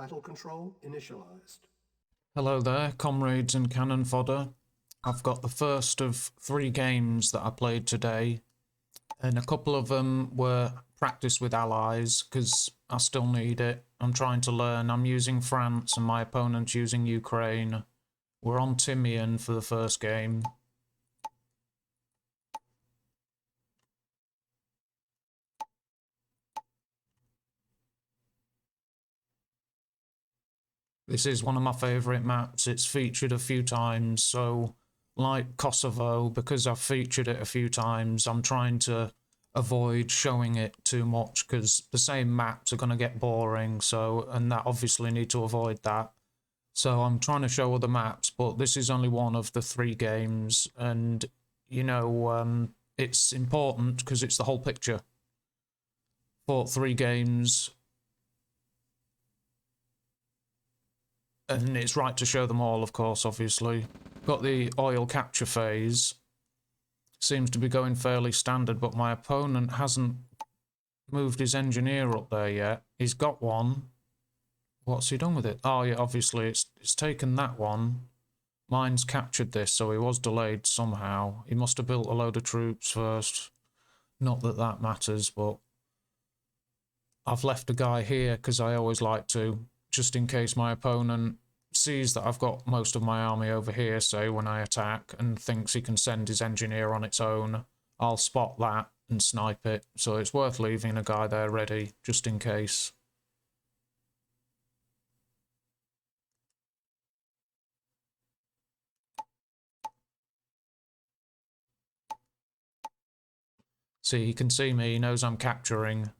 Battle control initialized. Hello there, comrades and cannon fodder. I've got the first of 3 games that I played today, and a couple of them were practice with allies, because I still need it. I'm trying to learn. I'm using France and my opponent's using Ukraine. We're on Timian for the first game. This is one of my favourite maps. It's featured a few times, so like Kosovo, because I've featured it a few times, I'm trying to avoid showing it too much because the same maps are going to get boring, so, and that obviously need to avoid that. So I'm trying to show other maps, but this is only one of the 3 games, and you know, it's important because it's the whole picture. Fought 3 games, and it's right to show them all, of course, obviously. Got the oil capture phase. Seems to be going fairly standard, but my opponent hasn't moved his engineer up there yet. He's got one. What's he done with it? Oh yeah, obviously it's taken that one. Mine's captured this, so he was delayed somehow. He must have built a load of troops first. Not that that matters, but I've left a guy here because I always like to, just in case my opponent sees that I've got most of my army over here, say, when I attack, and thinks he can send his engineer on its own. I'll spot that and snipe it, so it's worth leaving a guy there ready, just in case. See, he can see me, he knows I'm capturing.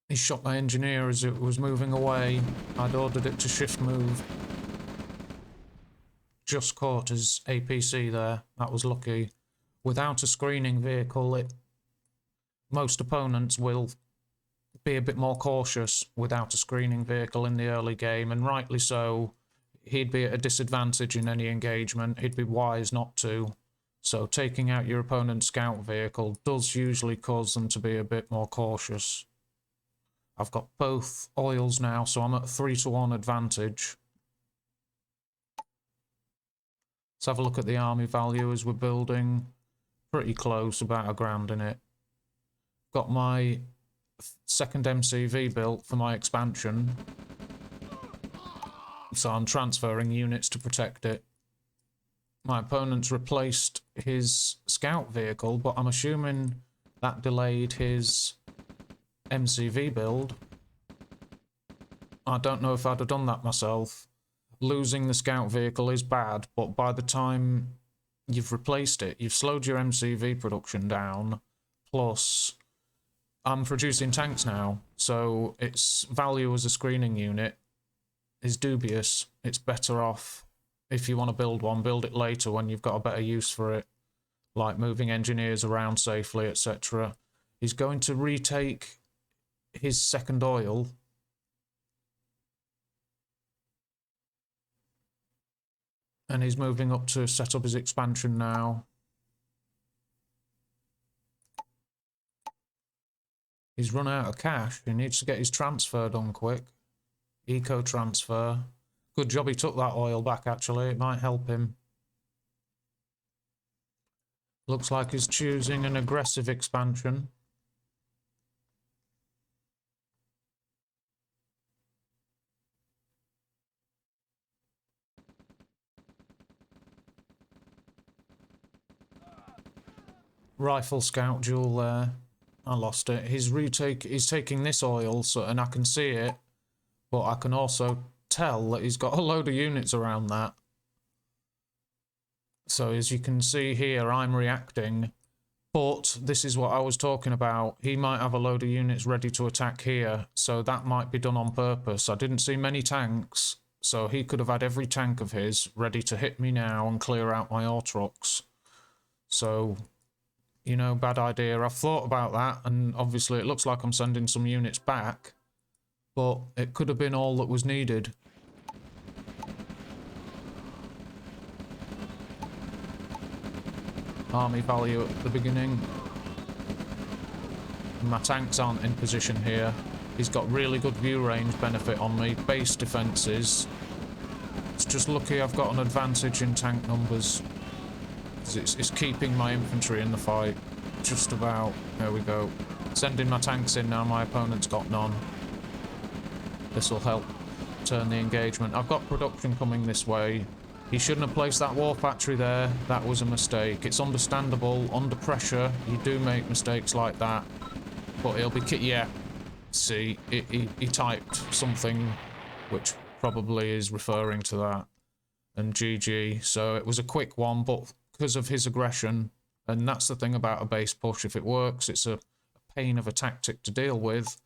He shot my engineer as it was moving away. I'd ordered it to shift move. Just caught his APC there. That was lucky. Without a screening vehicle, most opponents will be a bit more cautious without a screening vehicle in the early game, and rightly so. He'd be at a disadvantage in any engagement. He'd be wise not to. So taking out your opponent's scout vehicle does usually cause them to be a bit more cautious. I've got both oils now, so I'm at 3-to-1 advantage. Let's have a look at the army value as we're building. Pretty close, about 1 grand in it. Got my 2nd MCV built for my expansion, so I'm transferring units to protect it. My opponent's replaced his scout vehicle, but I'm assuming that delayed his MCV build. I don't know if I'd have done that myself. Losing the scout vehicle is bad, but by the time you've replaced it, you've slowed your MCV production down, plus I'm producing tanks now, so its value as a screening unit is dubious. It's better off, if you want to build one, build it later when you've got a better use for it, like moving engineers around safely, etc. He's going to retake his 2nd oil. And he's moving up to set up his expansion now. He's run out of cash. He needs to get his transfer done quick. Eco transfer. Good job he took that oil back, actually. It might help him. Looks like he's choosing an aggressive expansion. Rifle scout duel there. I lost it. He's taking this oil, so, and I can see it, but I can also tell that he's got a load of units around that. So as you can see here, I'm reacting, but this is what I was talking about. He might have a load of units ready to attack here, so that might be done on purpose. I didn't see many tanks, so he could have had every tank of his ready to hit me now and clear out my Autrox. So, you know, bad idea. I've thought about that, and obviously it looks like I'm sending some units back, but it could have been all that was needed. army value at the beginning. My tanks aren't in position here. He's got really good view range benefit on me. Base defences. It's just lucky I've got an advantage in tank numbers. It's keeping my infantry in the fight. Just about. There we go. Sending my tanks in now, my opponent's got none. This will help turn the engagement. I've got production coming this way. He shouldn't have placed that war factory there. That was a mistake. It's understandable. Under pressure, you do make mistakes like that. But he'll be... Yeah. See, he typed something which probably is referring to that. And GG. So it was a quick one, but because of his aggression, and that's the thing about a base push. If it works, it's a pain of a tactic to deal with.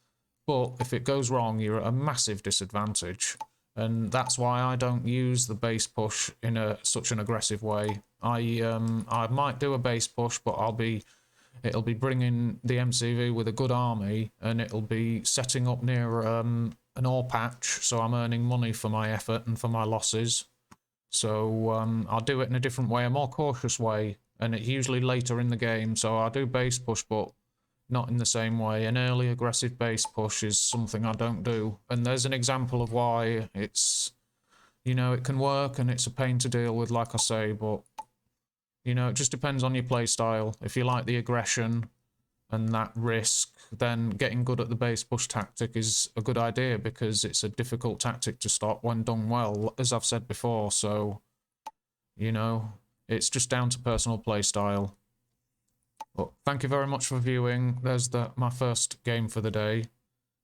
But if it goes wrong, you're at a massive disadvantage. And that's why I don't use the base push in such an aggressive way. I might do a base push, but it'll be bringing the MCV with a good army, and it'll be setting up near an ore patch, so I'm earning money for my effort and for my losses. So I'll do it in a different way, a more cautious way, and it's usually later in the game. So I'll do base push, but not in the same way. An early aggressive base push is something I don't do. And there's an example of why it's, you know, it can work and it's a pain to deal with, like I say, but, you know, it just depends on your play style. If you like the aggression and that risk, then getting good at the base push tactic is a good idea, because it's a difficult tactic to stop when done well, as I've said before. So, you know, it's just down to personal play style. But thank you very much for viewing. There's my first game for the day.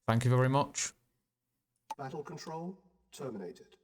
Thank you very much. Battle control terminated.